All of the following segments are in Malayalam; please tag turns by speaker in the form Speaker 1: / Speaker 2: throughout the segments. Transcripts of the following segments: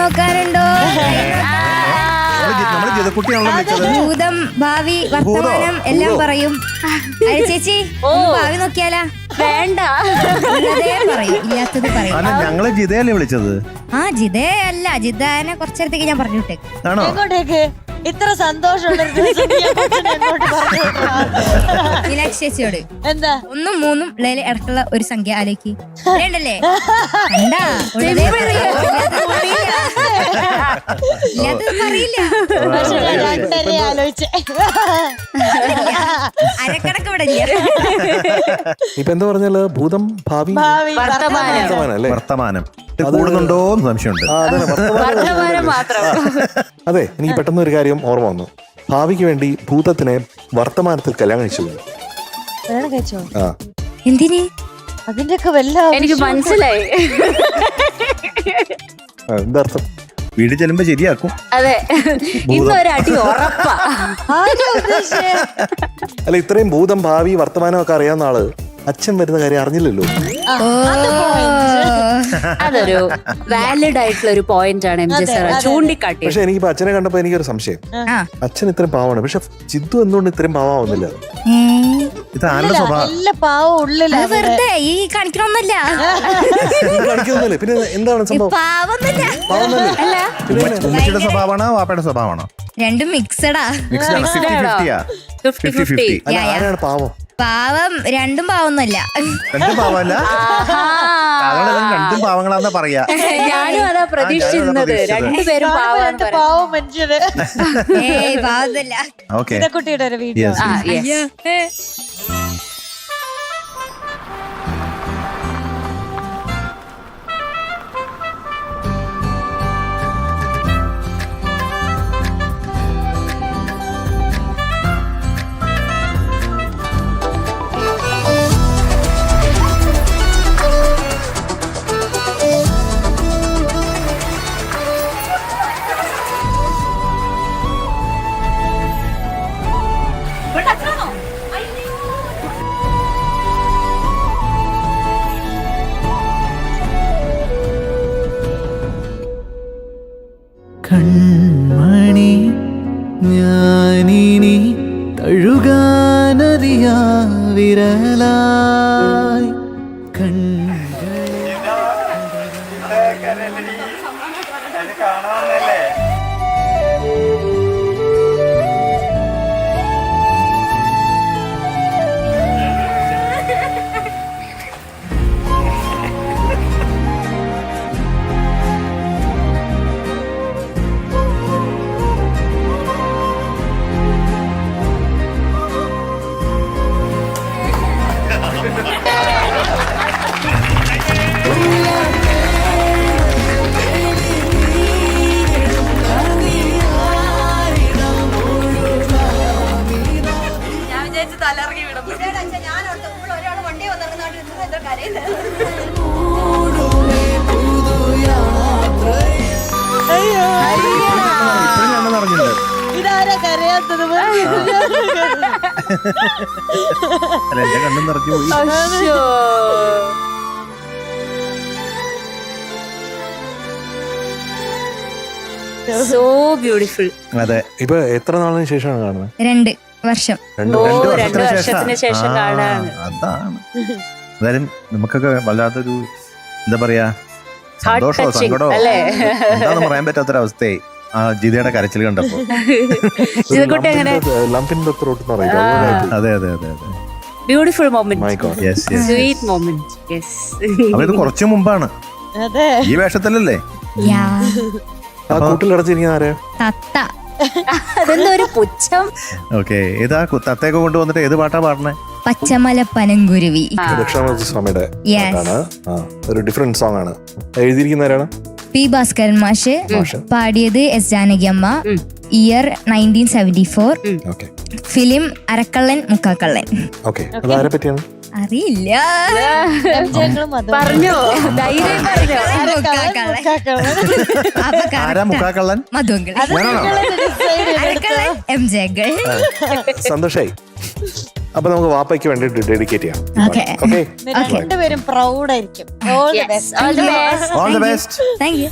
Speaker 1: നോക്കാനുണ്ടോ? ഭൂതം, ഭാവി, വർത്തമാനം എല്ലാം പറയും. ചേച്ചി ഭാവി നോക്കിയാലാ?
Speaker 2: വേണ്ട,
Speaker 1: പറയും, ഇല്ലാത്തത് പറയും.
Speaker 3: ഞങ്ങള് ജിതയല്ലേ വിളിച്ചത്?
Speaker 1: ആ ജിതേ അല്ല, ജിതാനെ കുറച്ചേരത്തേക്ക് ഞാൻ പറഞ്ഞു വിട്ടേക്ക്.
Speaker 4: എങ്ങോട്ടേക്ക്? ഇത്ര സന്തോഷമുള്ള
Speaker 1: മീനാക്ഷി ചേച്ചിയോട്
Speaker 4: എന്താ
Speaker 1: 1ഉം 3ഉം ഇടക്കുള്ള ഒരു സംഖ്യ ആലോചിക്ക്. വേണ്ടല്ലേ? പറയില്ല.
Speaker 4: ആലോചിച്ചേ
Speaker 1: അരക്കണക്ക് ഇവിടെ ഇല്ല.
Speaker 5: ഇപ്പൊ എന്താ പറഞ്ഞാല് ഭൂതം, ഭാവി,
Speaker 3: വർത്തമാനം കൂടുന്നുണ്ടോ എന്ന് സംശയമുണ്ട്.
Speaker 5: അതെ, എനിക്ക് പെട്ടെന്ന് ഒരു കാര്യം ഓർമ്മ വന്നു. ഭാവിക്ക് വേണ്ടി ഭൂതത്തിനെ വർത്തമാനത്തിൽ കല്യാണം കഴിച്ചു.
Speaker 1: എന്തിന്?
Speaker 4: അതിന്റെയൊക്കെ വല്ല
Speaker 2: എനിക്ക് മനസ്സിലായി.
Speaker 5: എന്താ അർത്ഥം?
Speaker 3: വീട് ചെല്ലുമ്പോ ശരിയാക്കും.
Speaker 2: അതെ, ഇന്നൊരടി ഉറപ്പാ.
Speaker 5: അല്ല, ഇത്രയും ഭൂതം, ഭാവി, വർത്തമാനം ഒക്കെ അറിയാവുന്ന ആള് അച്ഛൻ വരുന്ന കാര്യം അറിഞ്ഞില്ലല്ലോ.
Speaker 2: അതൊരു വാലിഡ് ആയിട്ടുള്ള ഒരു പോയിന്റ് ആണ് MJ സാർ ചൂണ്ടിക്കാട്ടി.
Speaker 5: പക്ഷെ എനിക്കിപ്പോ അച്ഛനെ കണ്ടപ്പോ എനിക്കൊരു സംശയം. അച്ഛൻ ഇത്രയും പാവമാണ്, പക്ഷെ ജിത്തു എന്തുകൊണ്ട് ഇത്രയും പാവാവുന്നില്ല?
Speaker 3: ഇത് ആരുടെ സ്വഭാവം?
Speaker 1: വെറുതെ ഈ കാണിക്കണമെന്നല്ല.
Speaker 5: കാണിക്കുന്നില്ലേ? പിന്നെ എന്താണ് സംഭവം?
Speaker 3: ഉമ്മച്ചിയുടെ സ്വഭാവമാണോ വാപ്പയുടെ സ്വഭാവമാണോ?
Speaker 1: രണ്ടും മിക്സഡാ.
Speaker 5: ആരാണ് പാവം?
Speaker 1: പാവം രണ്ടും പാവൊന്നുമല്ല.
Speaker 3: രണ്ടും പാവമല്ല, രണ്ടും പാവങ്ങളാന്നാ പറയാ.
Speaker 2: ഞാനും അതാ പ്രതീക്ഷിച്ചിരുന്നത്. രണ്ടുപേരും
Speaker 4: പാവം മനുഷ്യര്.
Speaker 1: പാവമല്ല.
Speaker 4: കുട്ടിയുടെ ഒരു വീഡിയോ.
Speaker 6: കൺമണി ഞാനിനി തഴുകാനറിയാ വിരലായി ഇതാരാ കരയാത്തത്?
Speaker 3: എന്റെ കണ്ണും നിറഞ്ഞു പോയി.
Speaker 2: So beautiful.
Speaker 3: അതെ,
Speaker 5: ഇപ്പൊ എത്ര നാളിന് ശേഷമാണ് കാണുന്നത്?
Speaker 1: 2 വർഷം.
Speaker 2: 2 വർഷത്തിന് ശേഷം കാണാണ്.
Speaker 3: അതാണ് എന്തായാലും നമുക്കൊക്കെ വല്ലാത്തൊരു എന്താ പറയാ സന്തോഷമോ സങ്കടമോ എന്താണെന്ന് പറയാൻ പറ്റാത്തൊരവസ്ഥയായി ആ ജിതയുടെ കരച്ചിൽ കണ്ടപ്പോ. അതെ അതെ അതെ അതെ,
Speaker 2: ബ്യൂട്ടിഫുൾ മൊമെന്റ്, സ്വീറ്റ് മൊമെന്റ്.
Speaker 3: ഇത് കുറച്ചു മുമ്പാണ്, ഈ വേഷത്തിലല്ലേ?
Speaker 5: ആ കൂട്ടിലടച്ചിരിക്കുന്ന ആരാ?
Speaker 1: തത്ത.
Speaker 2: അതെന്തൊരു പുച്ഛം.
Speaker 3: ഓക്കെ, ഏതാ തത്തയൊക്കെ കൊണ്ടുവന്നിട്ട് ഏത് പാട്ടാ പാടണേ?
Speaker 1: പച്ചമല പനങ്കുരുവി.
Speaker 5: ദക്ഷിണാമൂർത്തി സ്വാമിയുടെ പാട്ടാണ്. ഒരു ഡിഫറെന്റ് സോങ് ആണ്. എഴുതിയിരിക്കുന്ന ആരാണ്?
Speaker 1: P. ഭാസ്കരൻ മാഷ്. പാടിയത് S. ജാനകി അമ്മ. ഇയർ 1974. ഫിലിം അരക്കള്ളൻ മുക്കാക്കള്ളൻ.
Speaker 5: അതാരെ പറ്റിയാണ്?
Speaker 1: അറിയില്ല.
Speaker 2: പറഞ്ഞോ, ധൈര്യം പറഞ്ഞോ.
Speaker 1: മധുങ്കൾ, MJ.
Speaker 5: സന്തോഷായി. അപ്പൊ നമുക്ക് വാപ്പയ്ക്ക് വേണ്ടിട്ട് ഡെഡിക്കേറ്റ് ചെയ്യാം.
Speaker 4: രണ്ടുപേരും പ്രൗഡ് ആയിരിക്കും.
Speaker 3: All the best.
Speaker 1: Thank you.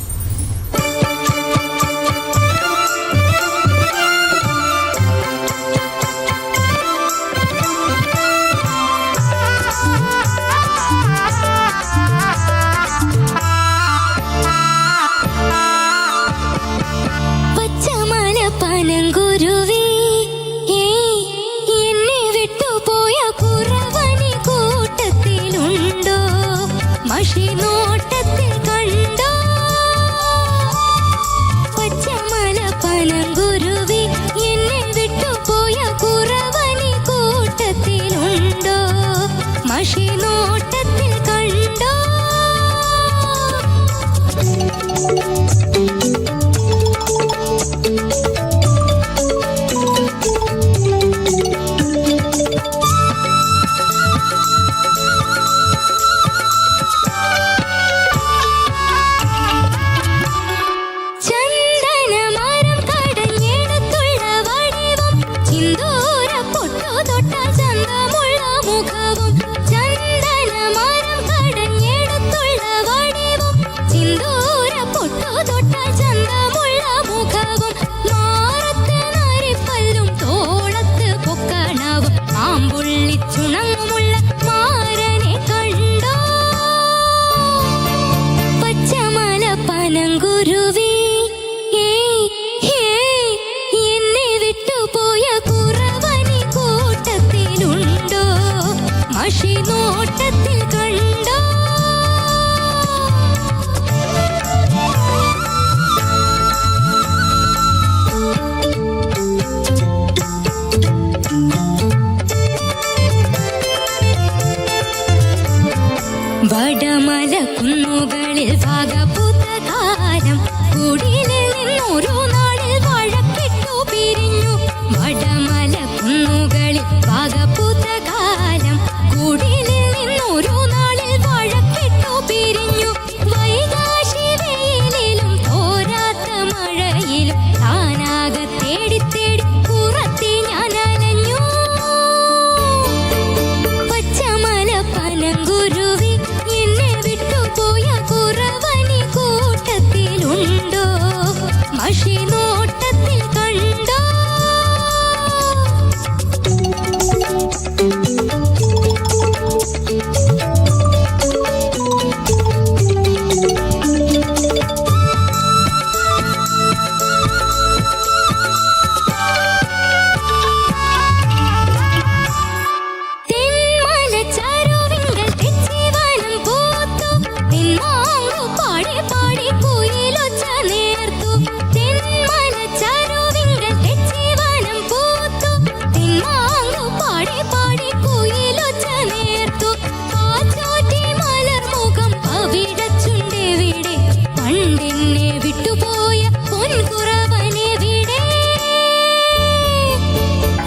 Speaker 7: എന്നെ വിട്ടുപോയ പൊൻകുറവനെവിടെ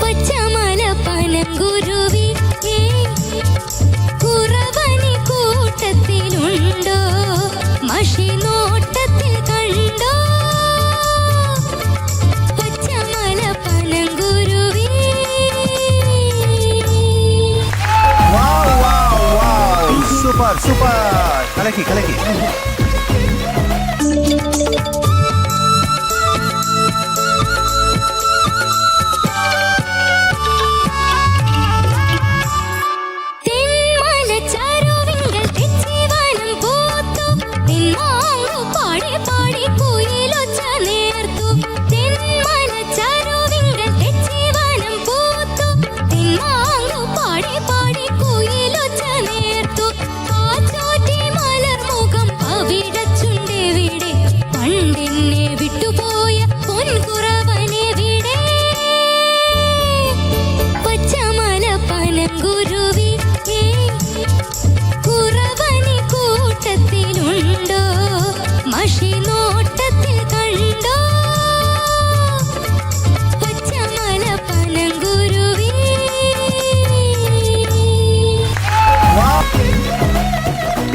Speaker 7: പച്ചമല പനങ്കുരുവി കുറവനി കൂട്ടത്തിലുണ്ടോ മഷി നോട്ടത്തിൽ കണ്ടോ പച്ചമല പനങ്കുരുവി
Speaker 3: സൂപ്പർ സൂപ്പർ, കലക്കി കലക്കി.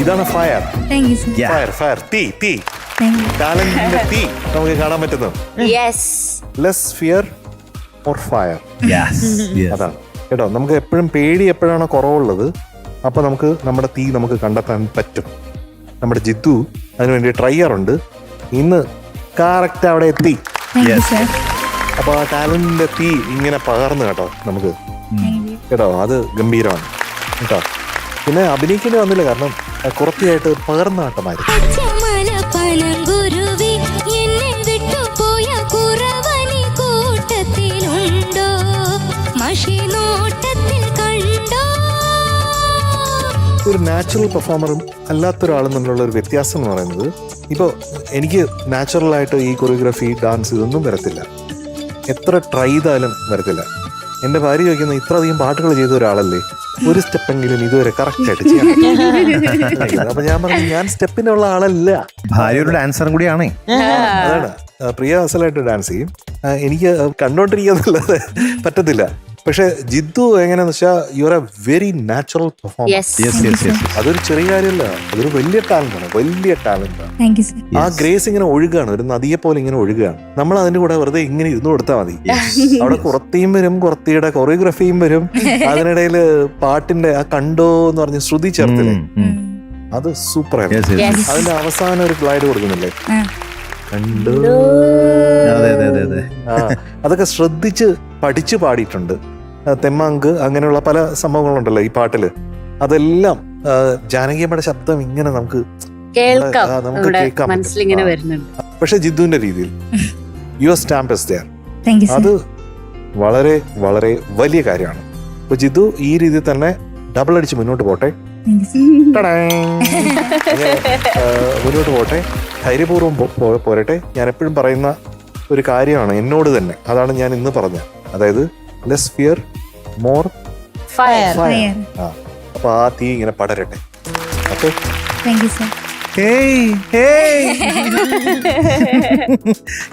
Speaker 5: ഇതാണ് fire.
Speaker 1: Thank you sir.
Speaker 3: Yeah.
Speaker 5: Fire fire തീ തീ
Speaker 1: താങ്ക് യു.
Speaker 5: ടാലന്റിന്റെ തീ നമുക്ക് കാണാൻ പറ്റുന്നു.
Speaker 2: Yes.
Speaker 5: Less fear or fire,
Speaker 3: Yes, yes.
Speaker 5: അതാണ് കേട്ടോ. നമുക്ക് എപ്പോഴും പേടി എപ്പോഴാണ് കുറവുള്ളത്, അപ്പൊ നമുക്ക് നമ്മുടെ തീ നമുക്ക് കണ്ടെത്താൻ പറ്റും. നമ്മുടെ ജിത്തു അതിനുവേണ്ടി ട്രൈ ചെയ്യാറുണ്ട്. ഇന്ന് കറക്റ്റ് അവിടെ എത്തി.
Speaker 1: Thank you sir.
Speaker 5: അപ്പൊ ആ ടാലന്റിന്റെ തീ ഇങ്ങനെ പകർന്നു കേട്ടോ നമുക്ക്,
Speaker 1: താങ്ക് യു.
Speaker 5: കേട്ടോ. അത് ഗംഭീരമാണ് കേട്ടോ. പിന്നെ അഭിനയിക്കേണ്ടി വന്നില്ല, കാരണം കുറച്ചായിട്ട് പകർന്ന ആട്ടമായിരുന്നു.
Speaker 7: പച്ചമല പനങ്കുരുവി എന്നെ വിട്ടുപോയ കുറവനി കൂട്ടത്തിലുണ്ടോ മഷി നോട്ടത്തിൽ കണ്ടോ.
Speaker 5: ഒരു നാച്ചുറൽ പെർഫോമറും അല്ലാത്തൊരാളും തമ്മിലുള്ള ഒരു വ്യത്യാസം എന്ന് പറയുന്നത്, ഇപ്പോൾ എനിക്ക് നാച്ചുറലായിട്ട് ഈ കൊറിയോഗ്രാഫി, ഡാൻസ് ഇതൊന്നും വരത്തില്ല. എത്ര ട്രൈ ചെയ്താലും വരത്തില്ല. എൻ്റെ ഭാര്യ ചോദിക്കുന്ന ഇത്ര അധികം പാട്ടുകൾ ചെയ്ത ഒരാളല്ലേ, ഒരു സ്റ്റെപ്പെങ്കിലും ഇതുവരെ കറക്റ്റ് ആയിട്ട് ചെയ്യാം. അപ്പൊ ഞാൻ പറഞ്ഞു, ഞാൻ സ്റ്റെപ്പിനുള്ള ആളല്ല.
Speaker 3: ഭാര്യ ഒരു ഡാൻസറും കൂടിയാണേ.
Speaker 5: അതാണ്, പ്രിയ അസലായിട്ട് ഡാൻസ് ചെയ്യും. എനിക്ക് കണ്ടോണ്ടിരിക്കാന്നുള്ളത് പറ്റത്തില്ല. പക്ഷെ ജിത്തു എങ്ങനെയാന്ന് വെച്ചാൽ you are A very natural performer.
Speaker 3: Yes, yes, yes.
Speaker 5: അതൊരു ചെറിയ കാര്യമല്ല, അതൊരു വലിയ ടാലന്റാണ്, വലിയ ടാലന്റാണ്.
Speaker 1: Thank U sir.
Speaker 5: ആ ഗ്രേസ് ഇങ്ങനെ ഒഴുകാണ്, ഒരു നദിയെ പോലെ ഇങ്ങനെ ഒഴുകുകയാണ്. നമ്മൾ അതിന്റെ കൂടെ വെറുതെ ഇങ്ങനെ ഇരുന്ന് കൊടുത്താൽ മതി. അവിടെ കുറത്തിയും വരും, കുറത്തിയുടെ കൊറിയോഗ്രഫിയും വരും, അതിനിടയിൽ പാട്ടിന്റെ ആ കണ്ടോ എന്ന് പറഞ്ഞ് ശ്രുതി ചേർത്തില്ലേ, അത് സൂപ്പർ
Speaker 3: Yes,
Speaker 5: ആയിരുന്നു.
Speaker 3: yes, yes.
Speaker 5: അതിന്റെ അവസാനം ഒരു ഗ്ലൈഡ് കൊടുക്കുന്നില്ലേ, കണ്ടോ.
Speaker 3: അതെ അതെ അതെ അതെ.
Speaker 5: അതൊക്കെ ശ്രദ്ധിച്ച് പഠിച്ച് പാടിയിട്ടുണ്ട്. തെമ്മാങ്ക് അങ്ങനെയുള്ള പല സംഭവങ്ങളുണ്ടല്ലോ ഈ പാട്ടില്. അതെല്ലാം ജാനകിയമ്മയുടെ ശബ്ദം ഇങ്ങനെ നമുക്ക്
Speaker 2: കേൾക്കാം,
Speaker 5: നമുക്ക്
Speaker 2: നമ്മുടെ
Speaker 5: കേൾക്കാൻ
Speaker 2: മനസ്സിലിങ്ങനെ
Speaker 5: പറ്റും.
Speaker 2: വരുന്നുണ്ട്.
Speaker 5: പക്ഷെ ജിദ്ദുവിന്റെ രീതിയിൽ your stamp is there.
Speaker 1: Thank you sir.
Speaker 5: അത് വളരെ വളരെ വലിയ കാര്യമാണ്. അപ്പൊ ജിദ്ദു ഈ രീതിയിൽ തന്നെ ഡബിൾ അടിച്ച് മുന്നോട്ട് പോട്ടെ.
Speaker 1: Thank you sir.
Speaker 5: മുന്നോട്ട് പോട്ടെ, ധൈര്യപൂർവ്വം പോരട്ടെ. ഞാൻ എപ്പോഴും പറയുന്ന ഒരു കാര്യമാണ് എന്നോട് തന്നെ, അതാണ് ഞാൻ ഇന്ന് പറഞ്ഞത്. അതായത് less fear more
Speaker 2: fire.
Speaker 5: Fire. അപ്പൊ ആ തീ ഇങ്ങനെ പടരട്ടെ. Okay,
Speaker 1: thank U sir.
Speaker 3: Hey hey.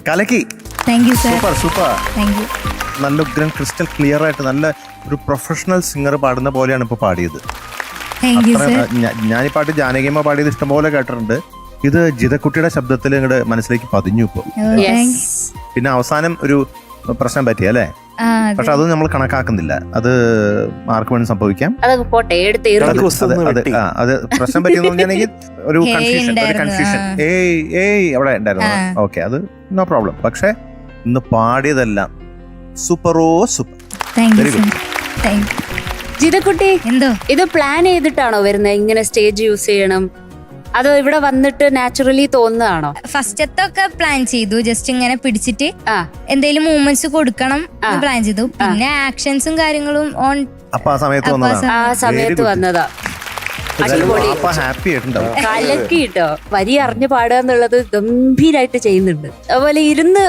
Speaker 3: കലക്കി.
Speaker 1: താങ്ക് യു സർ.
Speaker 3: Super super.
Speaker 1: Thank you.
Speaker 3: നല്ല ഉഗ്രൻ ക്രിസ്റ്റൽ ക്ലിയർ ആയിട്ട് നല്ല ഒരു പ്രൊഫഷണൽ സിംഗർ പാടുന്ന പോലെയാണ് ഇപ്പൊ പാടിയത്.
Speaker 1: Thank you sir.
Speaker 3: ഞാൻ ഈ പാട്ട് ജാനകിയമ്മ പാടിയത് ഇഷ്ടംപോലെ കേട്ടിട്ടുണ്ട്. ഇത് ജിതക്കുട്ടിയുടെ ശബ്ദത്തിൽ ഇങ്ങോട്ട് മനസ്സിലേക്ക് പതിഞ്ഞു ഇപ്പൊ.
Speaker 2: യെസ്.
Speaker 3: പിന്നെ അവസാനം ഒരു പ്രശ്നം പറ്റി അല്ലേ, പക്ഷെ അത് നമ്മൾ കണക്കാക്കുന്നില്ല. അത് ആർക്ക് വേണ്ടി സംഭവിക്കാം.
Speaker 2: അതൊക്കെ പോട്ടെ, എടുത്ത്
Speaker 3: അത് പ്രശ്നം പറ്റിയെന്ന് പറഞ്ഞാണെങ്കിൽ ഒരു
Speaker 1: Hey
Speaker 3: കൺഫ്യൂഷൻ, ഒരു
Speaker 1: ഉണ്ടായിരുന്നു,
Speaker 3: കൺഫ്യൂഷൻ ഏയ് ഏയ് അവിടെ ഉണ്ടായിരുന്നു. ഓക്കെ, അത് നോ പ്രോബ്ലം. പക്ഷെ ഇന്ന് പാടിയതെല്ലാം സൂപ്പറോ super.
Speaker 1: Thank you
Speaker 3: Very
Speaker 1: sir.
Speaker 3: good.
Speaker 1: Thank you.
Speaker 2: ജിതക്കുട്ടി,
Speaker 1: എന്തോ
Speaker 2: ഇത് പ്ലാൻ ചെയ്തിട്ടാണോ വരുന്നത്, ഇങ്ങനെ സ്റ്റേജ് യൂസ് ചെയ്യണം, അതോ ഇവിടെ വന്നിട്ട് നാച്ചുറലി തോന്നുന്നതാണോ?
Speaker 1: ഫസ്റ്റത്തൊക്കെ പ്ലാൻ ചെയ്തു, ജസ്റ്റ് ഇങ്ങനെ പിടിച്ചിട്ട്
Speaker 2: ആ,
Speaker 1: എന്തെങ്കിലും മൂവ്മെന്റ്സ് കൊടുക്കണം പ്ലാൻ ചെയ്തു. പിന്നെ ആക്ഷൻസും കാര്യങ്ങളും ഓൺ
Speaker 3: അപ്പൊ ആ സമയത്ത് വന്നതാണ്.
Speaker 2: ആ സമയത്ത് വന്നതാ. അടിപൊളി.
Speaker 3: അപ്പൊ ഹാപ്പി ആയിട്ടുണ്ടാവും.
Speaker 2: കലക്കി കേട്ടോ. വരി അറിഞ്ഞ് പാടുക എന്നുള്ളത് ഗംഭീരായിട്ട് ചെയ്യുന്നുണ്ട്. അതുപോലെ ഇരുന്ന്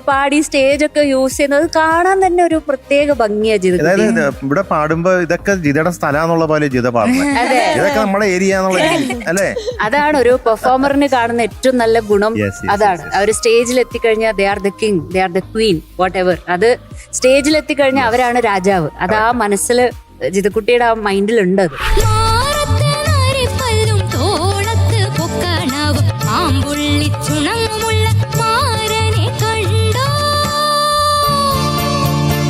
Speaker 2: പാടി സ്റ്റേജ് ഒക്കെ യൂസ് ചെയ്യുന്നത് കാണാൻ തന്നെ ഒരു പ്രത്യേക ഭംഗിയാ ജിത.
Speaker 3: അതായത് ഇവിടെ പാടുമ്പോ ഇതൊക്കെ ജിതയുടെ സ്ഥലമാന്നുള്ള പോലെ ജിത പാടുന്നത്.
Speaker 2: അതെ,
Speaker 3: ഇതൊക്കെ നമ്മുടെ ഏരിയ എന്നുള്ള അല്ലേ?
Speaker 2: അതാണ് ഒരു പെർഫോമറിന് കാണുന്ന ഏറ്റവും നല്ല ഗുണം.
Speaker 3: Yes, yes,
Speaker 2: അതാണ്
Speaker 3: yes, yes.
Speaker 2: അവർ സ്റ്റേജിൽ എത്തിക്കഴിഞ്ഞാൽ they are the king, they are the Queen, what ever. അത് സ്റ്റേജിൽ എത്തിക്കഴിഞ്ഞാൽ അവരാണ് രാജാവ്. അത് ആ മനസ്സിൽ ജിതക്കുട്ടിയുടെ ആ മൈൻഡിലുണ്ട്. അത്
Speaker 7: മാറത്ത് നരിപ്പല്ലും തോളത്ത് പൊക്കണവും ആമ്പുള്ളിച്ചുണങ്ങുമുള്ള മാരനെ കണ്ടോ?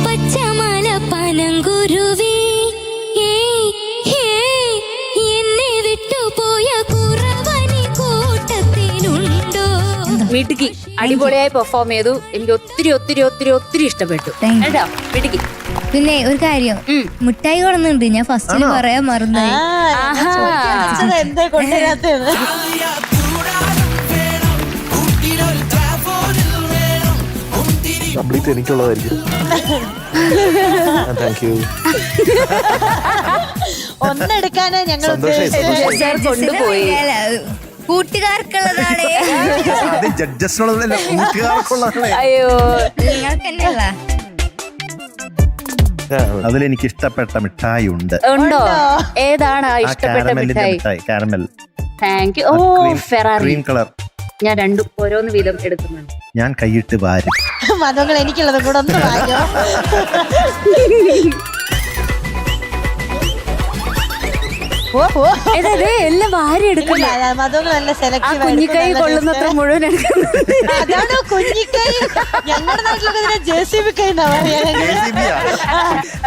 Speaker 7: പച്ചമല പനങ്കുരുവി എന്നെ വിട്ടുപോയ കുറവനി കൂട്ടത്തിലുണ്ടോ?
Speaker 2: മിടുക്കി അടിപൊളിയായി പെർഫോം ചെയ്തു. എനിക്ക് ഒത്തിരി ഒത്തിരി ഒത്തിരി ഒത്തിരി ഇഷ്ടപ്പെട്ടു
Speaker 1: Thank you.
Speaker 2: കേട്ടോ. മിടുക്കി.
Speaker 1: പിന്നെ ഒരു കാര്യം, മിഠായി കൊണ്ടുണ്ട്. ഞാൻ ഫസ്റ്റിൽ പറയാൻ മറന്നുപോയി.
Speaker 4: എന്താ കൊണ്ടുവരാത്തത്?
Speaker 5: കംപ്ലീറ്റ് എനിക്കുള്ളതായിരിക്കും. Thank you.
Speaker 4: ഒന്നെടുക്കാനാ ഞങ്ങൾ
Speaker 5: സന്തോഷായി,
Speaker 4: ഉദ്ദേശിച്ചത്.
Speaker 2: സാർ കൊണ്ടുപോയി.
Speaker 1: കൂട്ടുകാർക്കുള്ളതാണ്.
Speaker 3: അത് ജഡ്ജസിനുള്ളതല്ല, കൂട്ടുകാർക്കുള്ളതാണ്.
Speaker 2: അയ്യോ,
Speaker 1: നിങ്ങൾക്ക് തന്നെയല്ല.
Speaker 3: അതിലെനിക്ക് ഇഷ്ടപ്പെട്ട മിഠായി ഉണ്ട്.
Speaker 2: ഉണ്ടോ? ഏതാണ് ആ
Speaker 3: ആ
Speaker 2: ഇഷ്ടപ്പെട്ട
Speaker 3: കാരമലിന്റെ
Speaker 2: മിഠായി?
Speaker 3: മിഠായി, കാരമൽ.
Speaker 2: Thank you. ഓ, ഫെറാറി.
Speaker 3: Cream colour.
Speaker 2: ഞാൻ രണ്ടും ഓരോന്ന് വീതം എടുക്കുന്നുണ്ട്.
Speaker 3: ഞാൻ കൈയിട്ട് വാരും.
Speaker 4: മതങ്ങൾ എനിക്കുള്ളത് കൂടെ ഒന്ന് വാങ്ങോ.
Speaker 2: എല്ലാം വാരി എടുക്കില്ല.
Speaker 4: മതങ്ങൾ നല്ല
Speaker 2: ആ
Speaker 4: സെലക്റ്റീവ്.
Speaker 2: കുഞ്ഞിക്കൈ കൊള്ളുന്നത്ര മുഴുവൻ എടുക്കുന്നത്.
Speaker 4: അതാണോ കുഞ്ഞിക്കൈ? ഞങ്ങളുടെ നാട്ടിലൊക്കെ JCB കൈ എന്നാ പറയാ.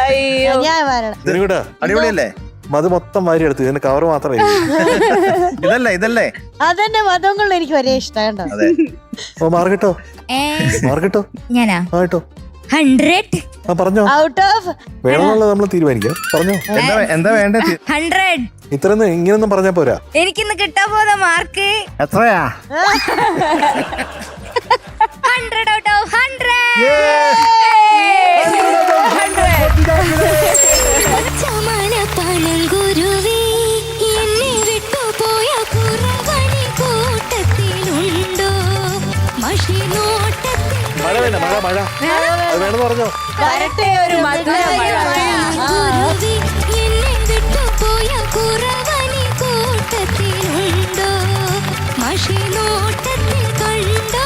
Speaker 2: അയ്യോ,
Speaker 4: ഞാൻ വരണം.
Speaker 5: ഇതിനുകൂടെ
Speaker 3: അടിപൊളിയല്ലേ?
Speaker 5: മത് മൊത്തം വാരി എടുത്തു. ഇതിന്റെ കവർ മാത്രമേ.
Speaker 3: ഇതല്ലേ
Speaker 4: അതന്നെ മതങ്ങളിൽ എനിക്ക് ഒരേ ഇഷ്ടം കേട്ടോ.
Speaker 3: അതെ.
Speaker 5: ഓ മാർക്കട്ടോ, മാർക്കട്ടോ.
Speaker 1: ഞാനാ
Speaker 5: ആ കേട്ടോ.
Speaker 1: 100.
Speaker 5: ആ പറഞ്ഞോ.
Speaker 4: ഔട്ട് ഓഫ്
Speaker 5: വേണമെന്നുള്ളത് നമ്മൾ തീരുമാനിക്കാം. പറഞ്ഞോ.
Speaker 3: എന്താ വേണ്ടത്?
Speaker 1: 100.
Speaker 5: ഇത്രയൊന്നും ഇങ്ങനൊന്നും പറഞ്ഞാ പോരാ.
Speaker 1: എനിക്കിന്ന് കിട്ടാൻ പോകുന്ന മാർക്ക്
Speaker 3: എത്രയാ?
Speaker 1: 100 out of 100.
Speaker 7: പച്ചമല പനങ്കുരുവി എന്നെ വിട്ടുപോയ കുറവനി കൂട്ടത്തിലുണ്ടോ? മഷി നോട്ടത്തിൽ
Speaker 5: മഴ വേണ്ട, മഴ മഴ. അത് വേണമെന്ന് പറഞ്ഞോ.
Speaker 2: വരട്ടെ ഒരു മധുര മഴ.
Speaker 7: പനങ്കുരുവി എന്നെ വിട്ടുപോയ കുറവനി കൂട്ടത്തിലുണ്ടോ? മഷി നോട്ടത്തിൽ കണ്ടോ?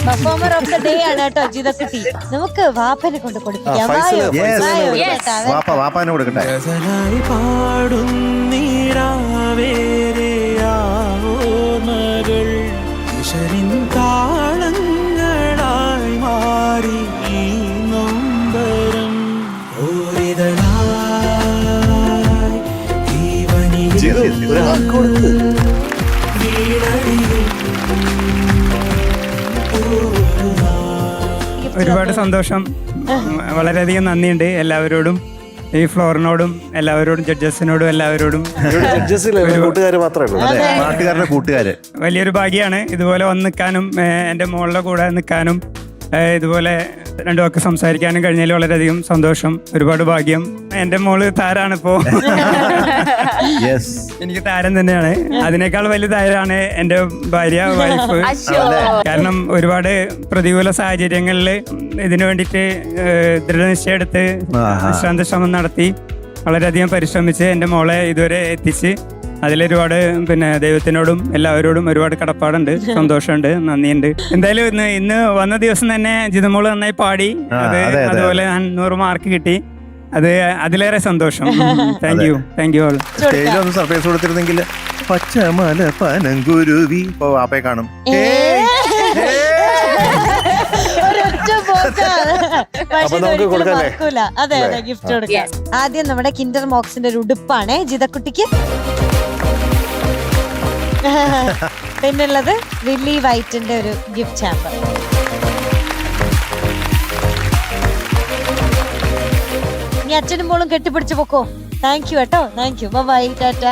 Speaker 4: പെർഫോമർ ഓഫ് ദ ഡേ ആണ് കേട്ടോ ജിതക്കുട്ടി. നമുക്ക് വാപ്പനെ കൊണ്ട് കൊടുപ്പിക്കാം.
Speaker 5: ഫൈസല്,
Speaker 4: വായോ,
Speaker 3: Yes.
Speaker 4: വായോ,
Speaker 2: Yes.
Speaker 4: കേട്ടോ.
Speaker 3: വാപ്പാനെ കൊടുക്കട്ടെ.
Speaker 6: ഗസലായി പാടുന്നീരാവേരെയാവോ മകൾ ഈശ്വരിൻ താളങ്ങളായി മാറി ഈ നൊമ്പരം ഓരിതളായി ജീവനിൽ
Speaker 5: ഒരു ഹക്ക് കൊടുത്ത്.
Speaker 8: ഒരുപാട് സന്തോഷം. വളരെയധികം നന്ദിയുണ്ട് എല്ലാവരോടും, ഈ ഫ്ലോറിനോടും എല്ലാവരോടും, ജഡ്ജസിനോടും എല്ലാവരോടും.
Speaker 5: ജഡ്ജസിലെ കൂട്ടുകാര് മാത്രമേ ഉള്ളൂ.
Speaker 3: അതെ, നാട്ടുകാരുടെ കൂട്ടുകാര്.
Speaker 8: വലിയൊരു ഭാഗ്യമാണ് ഇതുപോലെ വന്ന് നിൽക്കാനും എൻ്റെ മോളുടെ കൂടെ നിൽക്കാനും ഇതുപോലെ രണ്ടു വാക്ക് സംസാരിക്കാനും കഴിഞ്ഞാൽ വളരെയധികം സന്തോഷം. ഒരുപാട് ഭാഗ്യം. എൻ്റെ മോള് താരാണിപ്പോ.
Speaker 3: യെസ്.
Speaker 8: എനിക്ക് താരം തന്നെയാണ്. അതിനേക്കാൾ വലിയ താരമാണ് എൻ്റെ ഭാര്യ, വൈഫ്. കാരണം ഒരുപാട് പ്രതികൂല സാഹചര്യങ്ങളിൽ ഇതിനു വേണ്ടിയിട്ട് ദൃഢനിശ്ചയം എടുത്ത് വിശ്രാന്ത ശ്രമം നടത്തി വളരെയധികം പരിശ്രമിച്ച് എൻ്റെ മോളെ ഇതുവരെ എത്തിച്ച് അതിലൊരുപാട് ദൈവത്തിനോടും എല്ലാവരോടും ഒരുപാട് കടപ്പാടുണ്ട്, സന്തോഷമുണ്ട്, നന്ദിയുണ്ട്. എന്തായാലും ഇന്ന് വന്ന ദിവസം തന്നെ ജിതമോള് നന്നായി പാടി. അതുപോലെ 100 മാർക്ക് കിട്ടി. അതിലേറെ സന്തോഷം. Thank you all.
Speaker 3: സ്റ്റേജിൽ ഒന്ന് സർപ്രൈസ് കൊടുത്തിരുന്നെങ്കിൽ പച്ചമല പനങ്കുരുവി ഇപ്പൊ വാപ്പയെ കാണും.
Speaker 4: ഒരൊറ്റ പോക്കാണ്. പക്ഷേ
Speaker 5: നമുക്ക്
Speaker 4: ഇതൊരിക്കലും
Speaker 5: കൊടുക്കല്ലേ?
Speaker 4: മറക്കൂല. അതെ അതെ, ഗിഫ്റ്റ് കൊടുക്കാം. ആദ്യം നമ്മുടെ കിൻഡർ മോക്സിന്റെ ഒരു ഉടുപ്പാണ് ജിതക്കുട്ടിക്ക്. പിന്നുള്ളത് വില്ലി വൈറ്റിന്റെ ഒരു ഗിഫ്റ്റ് ഹാമ്പർ. ഇനി അച്ഛനും മോളും കെട്ടിപ്പിടിച്ച് പൊക്കോ. താങ്ക് യു കേട്ടോ. Thank you. ബൈ, ടാറ്റ.